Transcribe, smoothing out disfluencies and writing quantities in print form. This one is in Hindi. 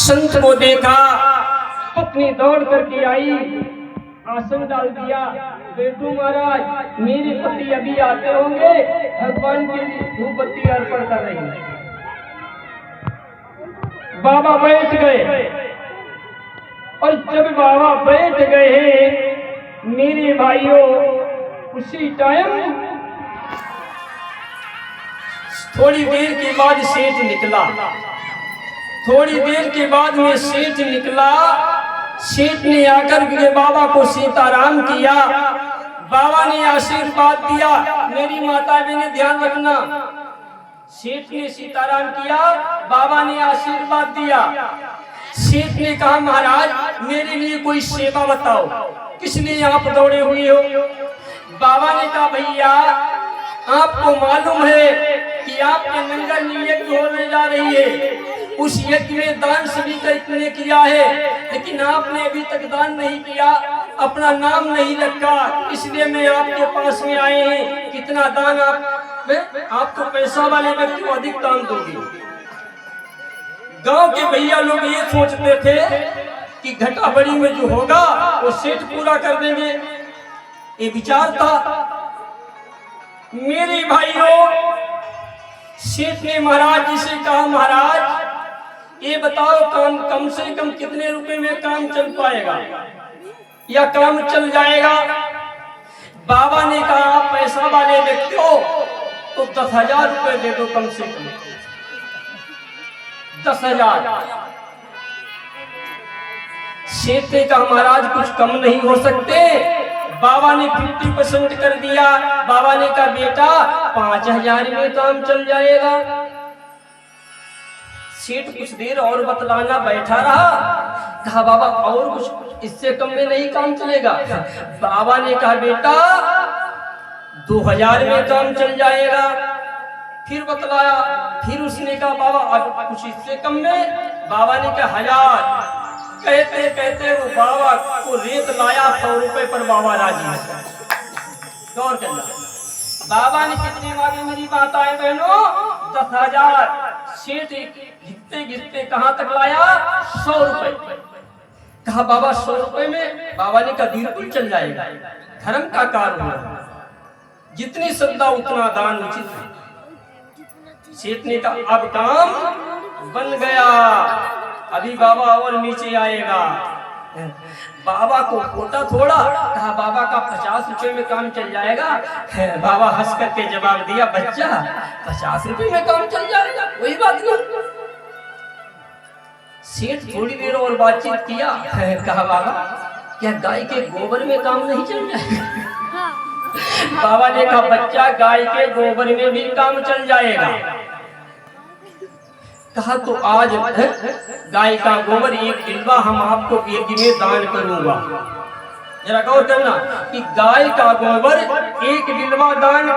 संत को देखा, पत्नी दौड़ करके आई, आसन डाल दिया। बेटू महाराज, मेरे पति अभी आते होंगे, भगवान के लिए धूप बत्ती अर्पण कर रही है। बाबा बैठ गए, और जब बाबा बैठ गए, मेरे भाइयों, उसी टाइम थोड़ी देर के बाद सेठ निकला। थोड़ी देर के बाद में सेठ निकला। सेठ ने आकर के बाबा को सीताराम किया। बाबा ने आशीर्वाद दिया, मेरी माता बहने ध्यान रखना। सेठ ने सीताराम किया, बाबा ने आशीर्वाद दिया। सेठ ने कहा, महाराज मेरे लिए कोई सेवा बताओ, किस लिए आप दौड़े हुए हो? बाबा ने कहा, भैया आपको मालूम है कि आपके नंगर यज्ञ होने जा रही है, उस यज्ञ में दान सभी का इतने किया है, लेकिन आपने अभी तक दान नहीं किया, अपना नाम नहीं रखा, इसलिए मैं आपके पास में आए हैं। कितना दान आप तो पैसा वाले व्यक्ति को अधिक दान दोगे। गांव के भैया लोग ये सोचते थे कि घटा बड़ी में जो होगा वो सेठ पूरा कर देंगे, ये विचार था। मेरे भाइयों, सेठ ने महाराज जी से कहा, महाराज ये बताओ काम कम से कम कितने रुपए में काम चल पाएगा या काम चल जाएगा? बाबा ने कहा, आप पैसा वाले व्यक्ति हो तो 10,000 रुपए दे दो, कम से कम 10,000। सेठ ने कहा, महाराज कुछ कम नहीं हो सकते? बाबा ने 50% कर दिया। बाबा ने कहा, बेटा 5,000 में काम चल जाएगा। सेठ कुछ देर और बतलाना बैठा रहा। कहा, बाबा और कुछ इससे कम में नहीं काम चलेगा? बाबा ने कहा, बेटा 2,000 में काम चल जाएगा। फिर बतलाया, फिर उसने कहा, बाबा कुछ इससे कम में? बाबा ने कहा 1,000। कहते कहते वो बाबा को रेत लाया 100 रुपए पर। बाबा राजी है। गौर करना, बाबा ने कितने मांगे मेरी माताएं बहनों? 10,000। सेठ घिरते घिरते कहां तक लाया? 100 रुपए। कहा, बाबा 100 रुपए में? बाबा ने कहा, बिल्कुल चल जाएगा, धर्म का कार्य है, जितनी श्रद्धा उतना दान उचित है। सेठ ने कहा, अब काम बन गया, अभी बाबा और नीचे आएगा। बाबा को खोटा थोड़ा। कहा, बाबा का 50 रुपए में काम चल जाएगा? बाबा हंस करके जवाब दिया, बच्चा 50 रुपए में काम चल जाएगा, कोई बात नहीं। सेठ थोड़ी देर और बातचीत किया। कहा, बाबा क्या गाय के गोबर में काम नहीं चल जाएगा? बाबा ने कहा, बच्चा गाय के गोबर में भी काम चल जाएगा। कहा, तो आज गाय का गोबर 1 बिलवा हम आपको यज्ञ में दान करूंगा। जरा गौर करना कि गाय का गोबर 1 बिलवा दान